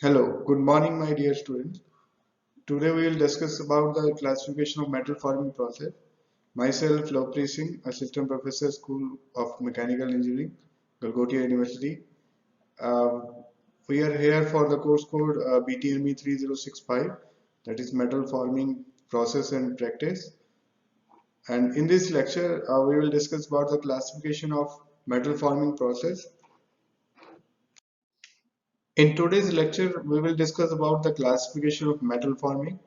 Hello, good morning my dear students. Today we will discuss about the classification of metal forming process. Myself Lovepreet Singh, Assistant Professor, School of Mechanical Engineering, Galgotia University. Uh, we are here for the course code BTME 3065, that is Metal Forming Process and Practice. And in this lecture we will discuss about the classification of metal forming process. In today's lecture, we will discuss about the classification of metal forming.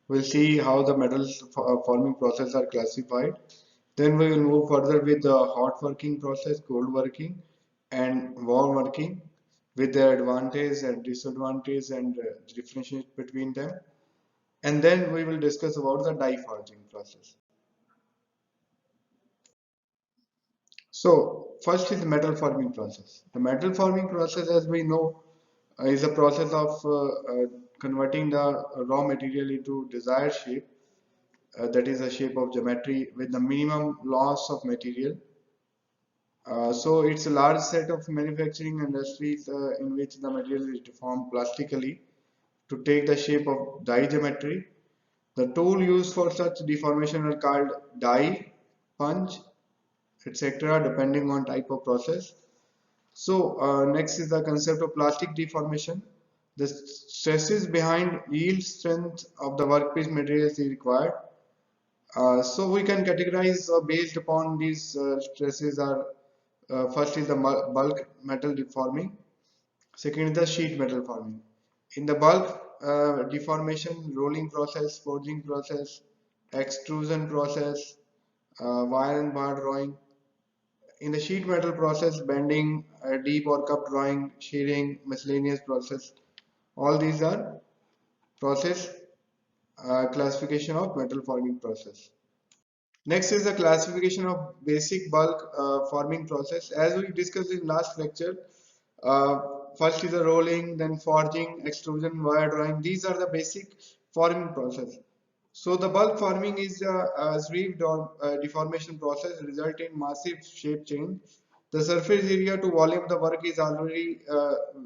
We'll see how the metals forming process are classified. Then we will move further with the hot working process, cold working, and warm working with their advantage and disadvantage and differentiate between them. And then we will discuss about the die forging process. So first is the metal forming process. The metal forming process, as we know, is a process of converting the raw material into desired shape, that is a shape of geometry with the minimum loss of material. So it's a large set of manufacturing industries in which the material is deformed plastically to take the shape of die geometry. The tool used for such deformation are called die, punch, etc. depending on type of process. So next is the concept of plastic deformation. The stresses behind yield strength of the workpiece materials is required. So we can categorize based upon these stresses are first is the bulk metal deforming, second is the sheet metal forming. In the bulk deformation, rolling process, forging process, extrusion process, wire and bar drawing. In the sheet metal process, bending, deep or cup drawing, shearing, miscellaneous process, all these are process classification of metal forming process. Next is the classification of basic bulk forming process. As we discussed in last lecture, uh, first is the rolling, then forging, extrusion, wire drawing. These are the basic forming process. So the bulk forming is a sleeve deformation process resulting in massive shape change. The surface area to volume the work is already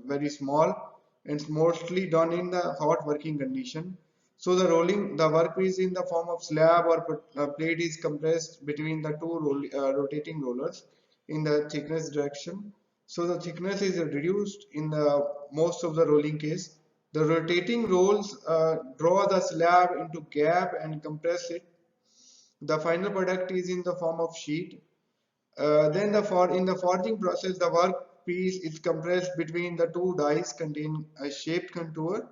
very small and it's mostly done in the hot working condition. So the rolling, the workpiece in the form of slab or plate is compressed between the two rotating rollers in the thickness direction. So the thickness is reduced in the most of the rolling case. The rotating rolls draw the slab into gap and compress it. The final product is in the form of sheet. Then in the forging process, the workpiece is compressed between the two dies contain a shaped contour.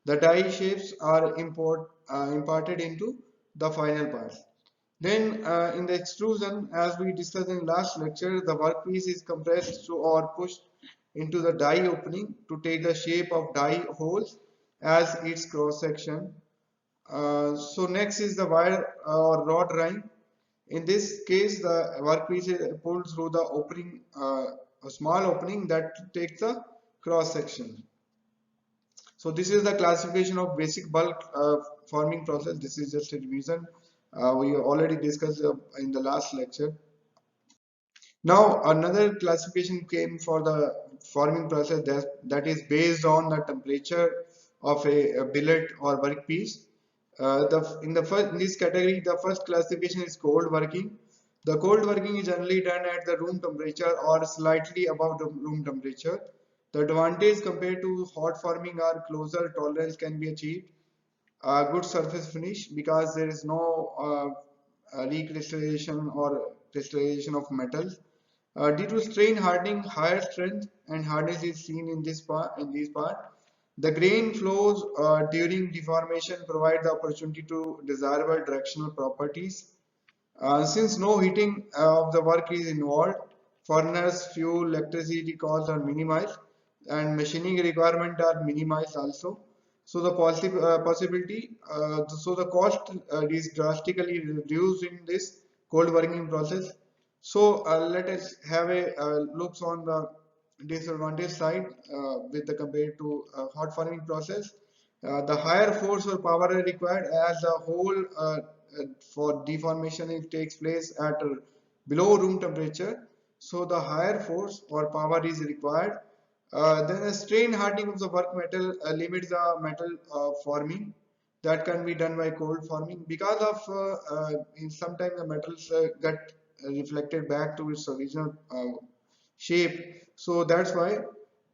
The die shapes are imparted into the final parts. Then in the extrusion, as we discussed in last lecture, the workpiece is compressed or pushed into the die opening to take the shape of die holes as its cross section. So next is the wire or rod drawing. In this case, the workpiece is pulled through the opening, a small opening that takes the cross section. So this is the classification of basic bulk forming process. This is just a revision. We already discussed in the last lecture. Now another classification came for the forming process that is based on the temperature of a billet or workpiece. In this category, the first classification is cold working. The cold working is generally done at the room temperature or slightly above the room temperature. The advantage compared to hot forming are closer tolerance can be achieved, good surface finish because there is no recrystallization or crystallization of metals. Due to strain hardening, higher strength and hardness is seen in this part. The grain flows during deformation provide the opportunity to desirable directional properties. Since no heating of the work is involved, furnace, fuel, electricity costs are minimized and machining requirement are minimized also. So the possibility, so the cost is drastically reduced in this cold working process. So let us have a looks on the disadvantage side with the compared to hot forming process. The higher force or power are required as the whole for deformation it takes place at below room temperature. So the higher force or power is required. Then a strain hardening of the work metal limits the metal forming that can be done by cold forming because of sometimes the metals get reflected back to its original shape. So that's why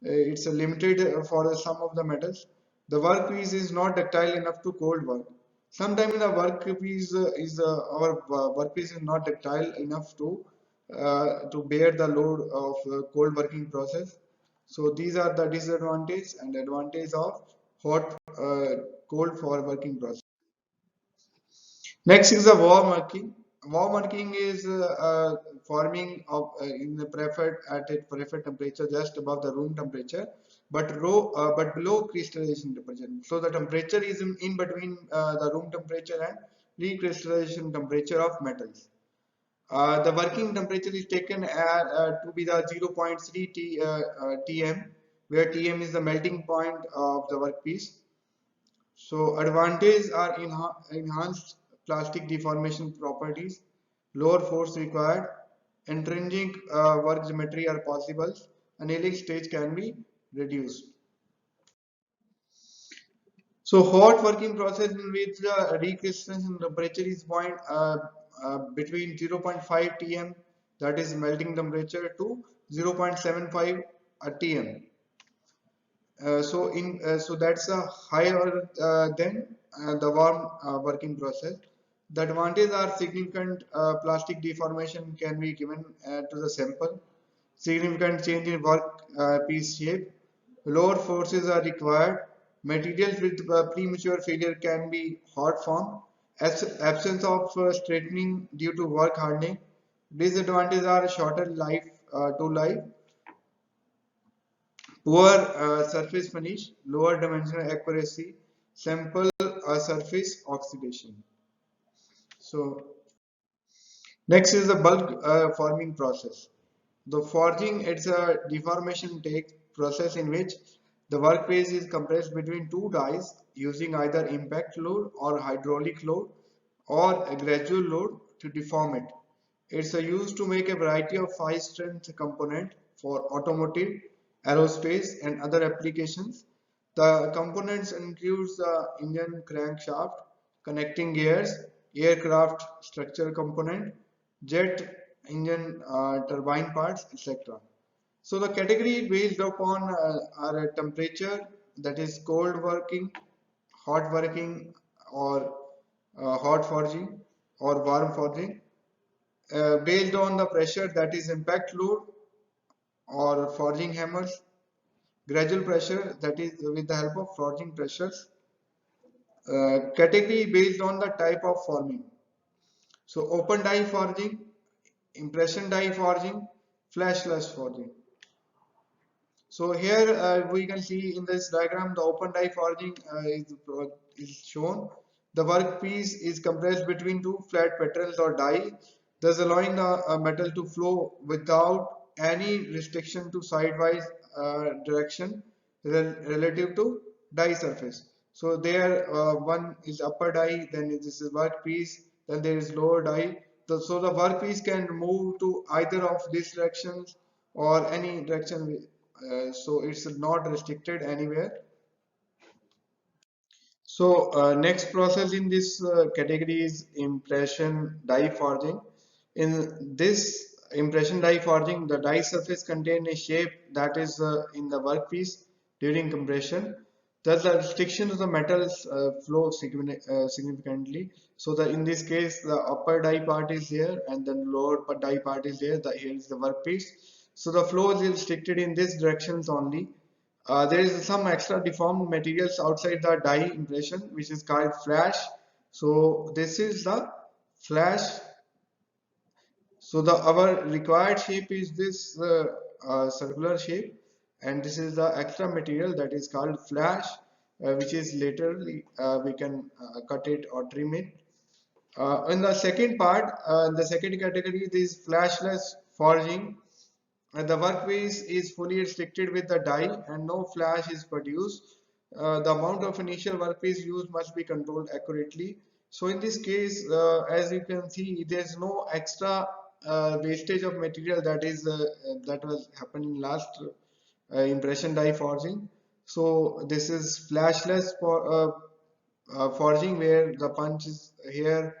it's limited for some of the metals. The workpiece is not ductile enough to cold work. Sometimes the workpiece is our workpiece is not ductile enough to bear the load of cold working process. So these are the disadvantage and advantage of hot cold for working process. Next is the warm working. Warm working is forming of in the preferred at a preferred temperature just above the room temperature, but below crystallization temperature. So the temperature is in between the room temperature and pre-crystallization temperature of metals. The working temperature is taken to be the zero point 0.3 Tm, where Tm is the melting point of the workpiece. So advantages are enhanced plastic deformation properties, lower force required, intrinsic work geometry are possible, annealing stage can be reduced. So hot working process in which the recrystallization temperature is between 0.5 Tm, that is melting temperature, to 0.75 Tm. So that's a higher than the warm working process. The advantages are significant plastic deformation can be given to the sample, significant change in work piece shape, lower forces are required, materials with premature failure can be hot formed, absence of straightening due to work hardening. Disadvantages are shorter life to life, poor surface finish, lower dimensional accuracy, sample surface oxidation. So next is the bulk forming process. The forging, it's a deformation take process in which the workpiece is compressed between two dies using either impact load or hydraulic load or a gradual load to deform it. It's used to make a variety of high strength component for automotive, aerospace and other applications. The components includes the engine crankshaft, connecting gears, aircraft structure component, jet engine turbine parts, etc. So the category based upon our temperature, that is cold working, hot working, or hot forging or warm forging, based on the pressure, that is impact load or forging hammers, gradual pressure, that is with the help of forging pressures, category based on the type of forming. So open die forging, impression die forging, flashless forging. So here we can see in this diagram the open die forging is shown. The workpiece is compressed between two flat patterns or die, thus allowing the metal to flow without any restriction to sidewise direction relative to die surface. So there one is upper die, then this is workpiece, then there is lower die. So the workpiece can move to either of these directions or any direction, so it's not restricted anywhere. So next process in this category is impression die forging. In this impression die forging, the die surface contain a shape that is in the workpiece during compression. Thus, the restriction of the metals flow significantly. So, in this case, the upper die part is here, and then lower die part is here. Here is the workpiece. So, the flow is restricted in these directions only. There is some extra deformed materials outside the die impression, which is called flash. So this is the flash. So the our required shape is this circular shape, and this is the extra material that is called flash, which is laterally we can cut it or trim it. In the second part, the second category, this flashless forging. The workpiece is fully restricted with the die and no flash is produced. The amount of initial workpiece used must be controlled accurately. So in this case, as you can see, there is no extra wastage of material that was happening last impression die forging. So this is flashless for forging, where the punch is here,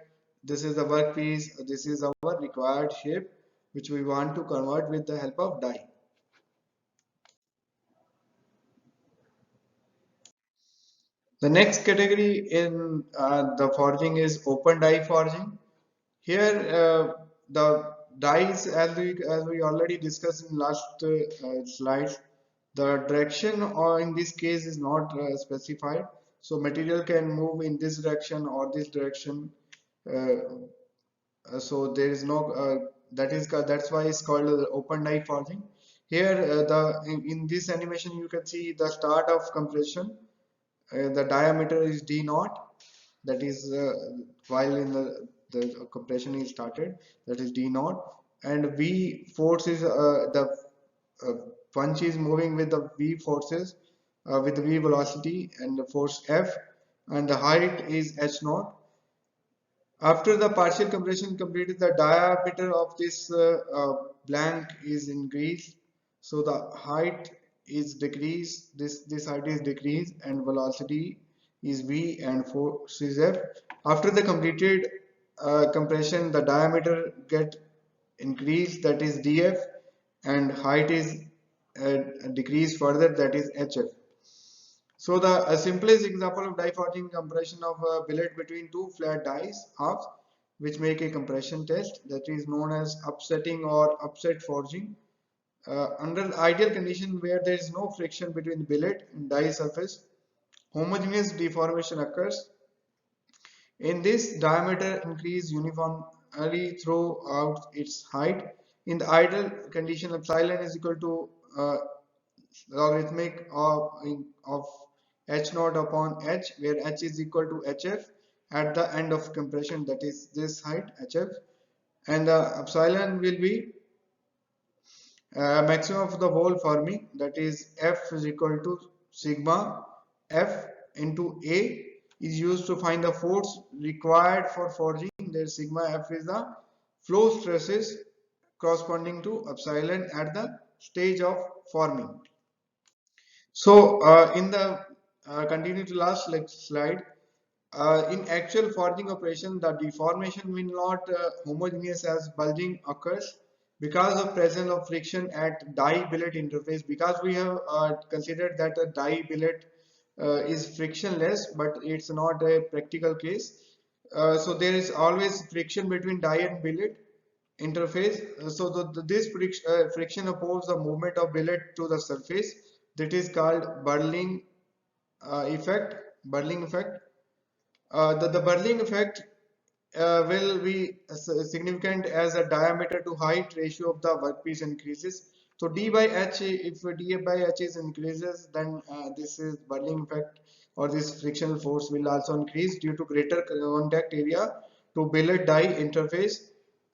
this is the workpiece, this is our required shape which we want to convert with the help of die. The next category in the forging is open die forging. Here the dies, as we already discussed in last slides, the direction or in this case is not specified. So material can move in this direction or this direction. Uh, so there is no that's why it's called open die forging. Here in this animation you can see the start of compression. The diameter is d naught, that is while in the compression is started, that is d naught, and v force is the uh, punch is moving with the v forces, with the v velocity and the force f, and the height is h naught. After the partial compression completed, the diameter of this blank is increased, so the height is decreased. This height is decreased, and velocity is v and force is f. After the completed compression, the diameter get increased, that is df, and height is decreased further, that is hf. So the simplest example of die forging compression of a billet between two flat dies halves, which make a compression test, that is known as upsetting or upset forging. Under the ideal condition where there is no friction between the billet and die surface, homogeneous deformation occurs. In this, diameter increase uniformly throughout its height. In the ideal condition, epsilon is equal to logarithmic of h naught upon h, where h is equal to hf at the end of compression, that is this height hf, and the epsilon will be maximum of the whole forming, that is f is equal to sigma f into a is used to find the force required for forging. There sigma f is the flow stresses corresponding to epsilon at the stage of forming. So in the continue to last slide, in actual forging operation, the deformation will not homogeneous as bulging occurs because of presence of friction at die billet interface. Because we have considered that a die billet is frictionless, but it's not a practical case. So there is always friction between die and billet interface. So this friction opposes the movement of billet to the surface. That is called Berling effect. Berling effect. The Berling effect will be significant as a diameter to height ratio of the workpiece increases. So d by h, if d by h is increases, then this is Berling effect, or this frictional force will also increase due to greater contact area to billet die interface,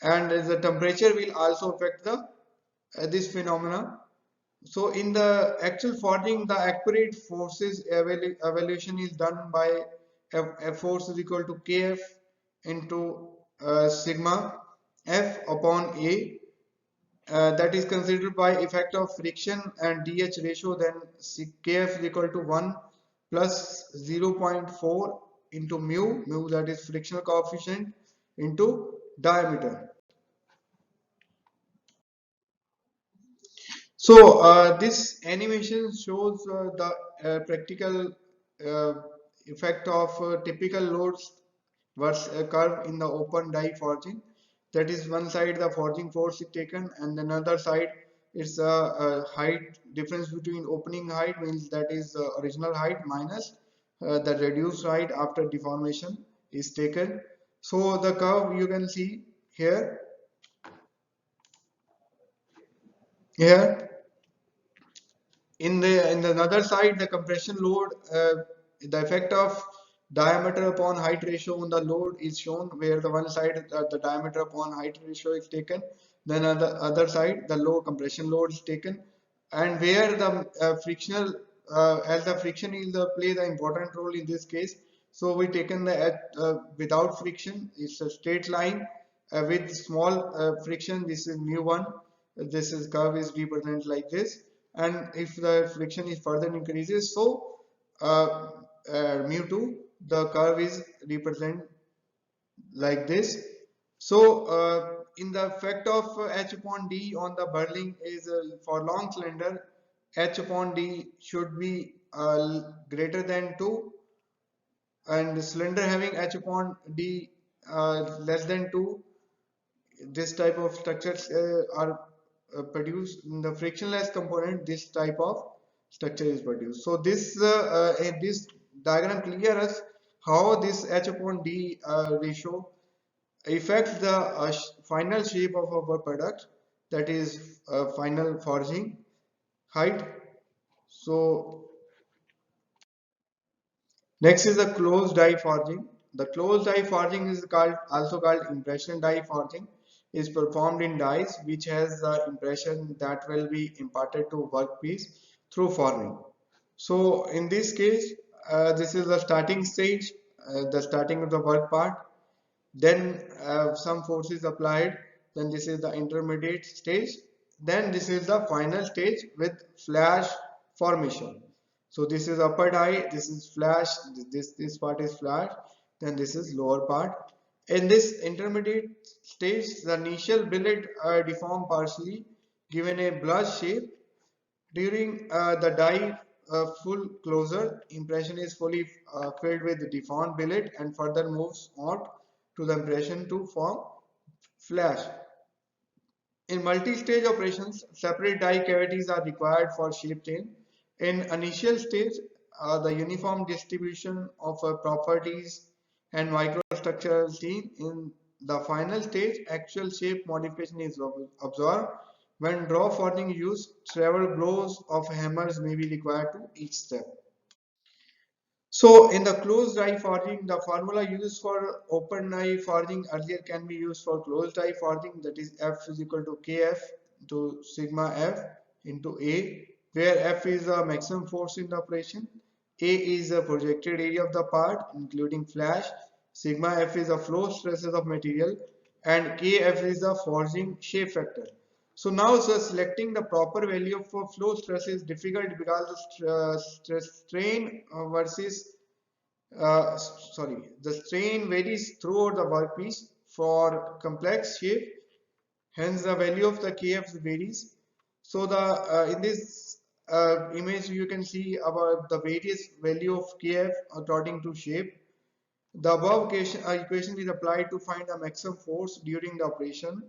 and the temperature will also affect the this phenomena. So in the actual forging, the accurate forces evaluation is done by F force is equal to Kf into sigma F upon A. That is considered by effect of friction and DH ratio. Then Kf is equal to 1 plus 0.4 into mu, that is frictional coefficient, into diameter. So this animation shows the practical uh, effect of typical loads versus curve in the open die forging. That is, one side the forging force is taken, and another side it's a height difference between opening height, means that is original height minus the reduced height after deformation is taken. So the curve you can see here. Here in the another side, the compression load, the effect of diameter upon height ratio on the load is shown, where the one side the diameter upon height ratio is taken, then on the other side the low compression load is taken, and where the frictional as the friction is play the important role in this case. So we taken the without friction, it's a straight line, with small friction, this is mu1, this is curve is represented like this. and if the friction is further increases, so uh, mu2, the curve is represent like this. So in the effect of H upon D on the Berling is for long cylinder, H upon D should be greater than 2, and the cylinder having H upon D less than 2, this type of structures are produced in the frictionless component. This type of structure is produced. So this diagram clear us how this H upon D ratio affects the final shape of our product, that is final forging height. So next is the closed die forging. The closed die forging is also called impression die forging. Is performed in dies which has the impression that will be imparted to workpiece through forming. So in this case, this is the starting stage, the starting of the work part. Then some force is applied. Then this is the intermediate stage. Then this is the final stage with flash formation. So this is upper die, this is flash, this part is flash, then this is lower part. In this intermediate stage, the initial billet deform partially, given a blush shape. During the die full closure, impression is fully filled with deformed billet and further moves on to the impression to form flash. In multi-stage operations, separate die cavities are required for shape change. In initial stage, the uniform distribution of properties and microstructure is seen. In the final stage, actual shape modification is observed. When draw forging is used, several blows of hammers may be required to each step. So in the closed die forging, the formula used for open die forging earlier can be used for closed die forging, that is F is equal to Kf to sigma F into A, where F is the maximum force in the operation, A is the projected area of the part including flash, sigma F is the flow stresses of material, and Kf is the forging shape factor. So now, selecting the proper value for flow stress is difficult because the strain versus the strain varies throughout the workpiece for complex shape. Hence, the value of the KF varies. So the in this image you can see about the various value of KF according to shape. The above equation is applied to find the maximum force during the operation,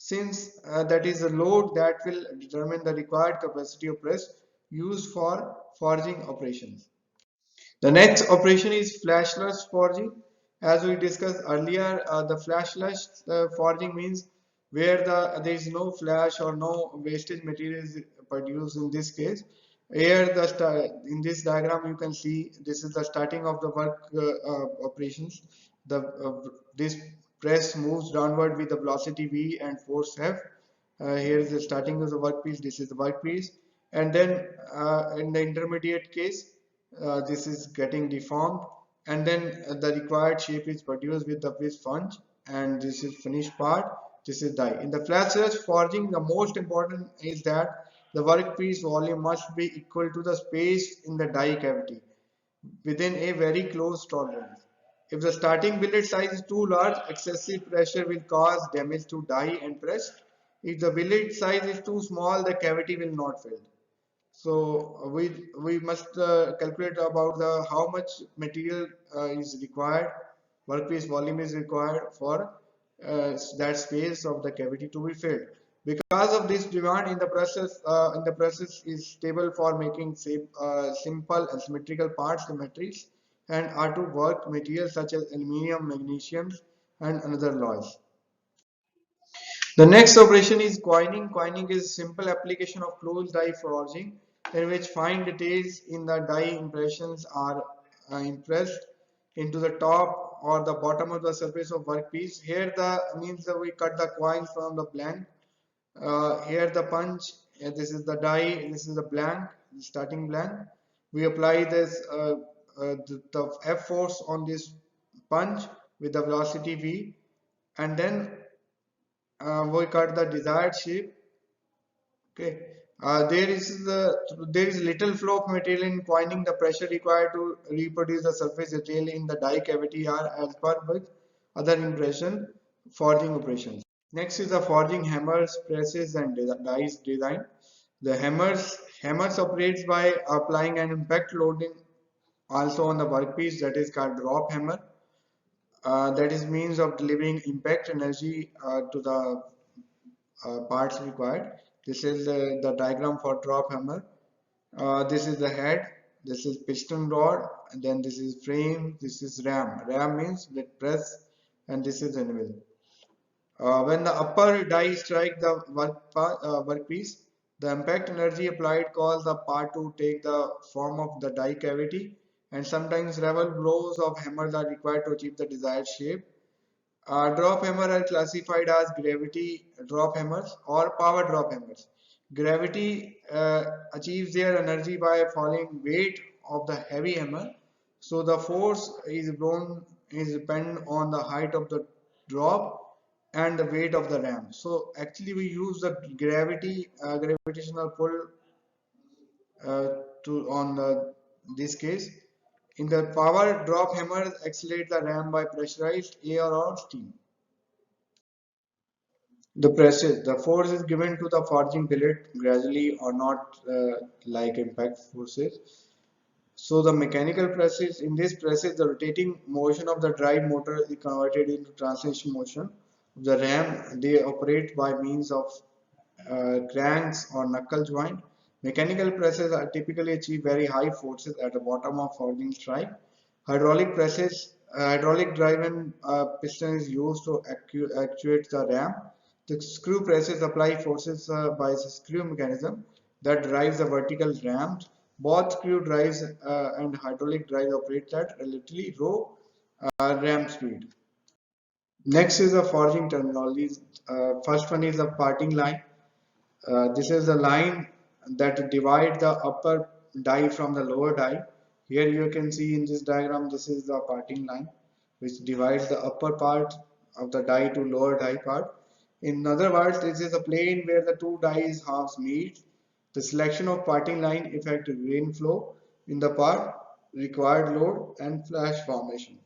since that is the load that will determine the required capacity of press used for forging operations. The next operation is flashless forging. As we discussed earlier, the flashless forging means where there is no flash or no wastage material is produced in this case. Here, in this diagram, you can see this is the starting of the work operations. This press moves downward with the velocity v and force F. Here is the starting of the workpiece. This is the workpiece, and then in the intermediate case, this is getting deformed, and then the required shape is produced with the sponge, and this is finished part. This is die. In the flashless forging, the most important is that the workpiece volume must be equal to the space in the die cavity within a very close tolerance. If the starting billet size is too large, excessive pressure will cause damage to die and press. If the billet size is too small, the cavity will not fill. So we must calculate about the how much material is required, workpiece volume is required for that space of the cavity to be filled. Because of this demand in the process is stable for making simple and symmetrical parts, symmetries, and are to work materials such as aluminium, magnesium, and another alloys. The next operation is coining. Coining is simple application of closed die forging in which fine details in the die impressions are impressed into the top or the bottom of the surface of workpiece. Here the means that we cut the coin from the blank. Here the punch. This is the die. This is the blank, the starting blank. We apply this the F force on this punch with the velocity v, and then we cut the desired shape. Okay, There is little flow of material in coining. The pressure required to reproduce the surface detail in the die cavity are as per with other impression forging operations. Next is the forging hammers, presses, and dies design. The hammers operates by applying an impact loading also on the workpiece, that is called drop hammer. That is means of delivering impact energy to the parts required. This is the diagram for drop hammer. This is the head, this is piston rod, and then this is frame, this is ram. Ram means that press, and this is anvil. When the upper die strike the workpiece, the impact energy applied causes the part to take the form of the die cavity, and sometimes several blows of hammers are required to achieve the desired shape. Drop hammer are classified as gravity drop hammers or power drop hammers. Gravity achieves their energy by falling weight of the heavy hammer. So the force is depend on the height of the drop and the weight of the ram. So actually we use the gravitational pull uh, to on this case. In the power drop hammer accelerate the ram by pressurized air or steam. The presses, the force is given to the forging billet gradually or not like impact forces. So the mechanical presses, in this presses, the rotating motion of the drive motor is converted into translation motion. The ram, they operate by means of cranks or knuckle joint. Mechanical presses are typically achieve very high forces at the bottom of forging strike. Hydraulic presses, hydraulic driven piston is used to actuate the ram. The screw presses apply forces by the screw mechanism that drives the vertical rams. Both screw drives and hydraulic drives operate at relatively low ram speed. Next is the forging terminology. First one is the parting line. This is the line that divides the upper die from the lower die. Here you can see in this diagram, this is the parting line which divides the upper part of the die to lower die part. In other words, this is a plane where the two dies halves meet. The selection of parting line affects grain flow in the part, required load, and flash formation.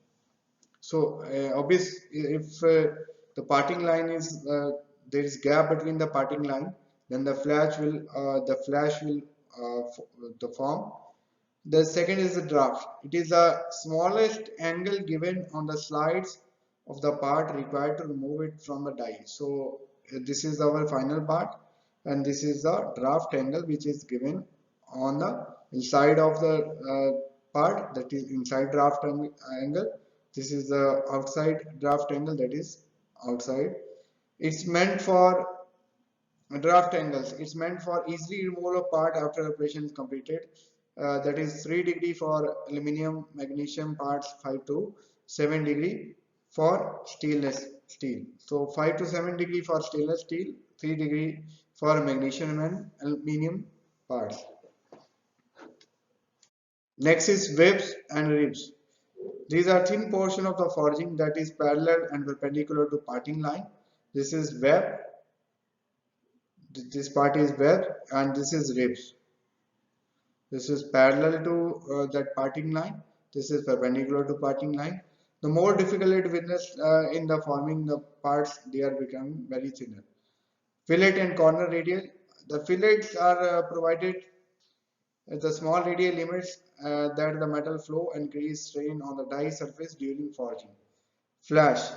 So obvious if the parting line is there is gap between the parting line, then the flash will the form. The second is the draft. It is the smallest angle given on the slides of the part required to remove it from the die. So this is our final part, and this is the draft angle which is given on the inside of the part, that is inside draft angle. This is the outside draft angle, that is outside. It's meant for draft angles. It's meant for easily removal of part after operation is completed. That is 3 degree for aluminum, magnesium parts, 5 to 7 degree for stainless steel. So 5 to 7 degree for stainless steel, 3 degree for magnesium and aluminum parts. Next is webs and ribs. These are thin portion of the forging that is parallel and perpendicular to parting line. This is web, this part is web, and this is ribs. This is parallel to that parting line. This is perpendicular to parting line. The more difficult witness in the forming the parts, they are becoming very thinner. Fillet and corner radial. The fillets are provided at the small radial limits that the metal flow and increase strain on the die surface during forging. Flash.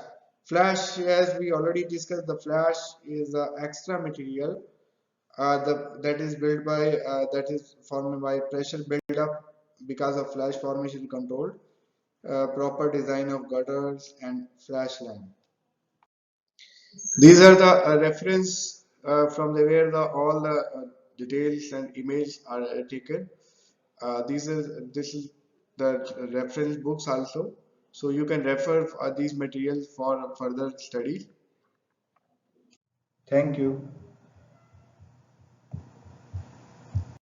Flash, as we already discussed, the flash is extra material that is built by that is formed by pressure build up because of flash formation controlled, proper design of gutters and flash line. These are the reference from the where the all the details and image are taken. This is the reference books also, so you can refer these materials for further studies. Thank you.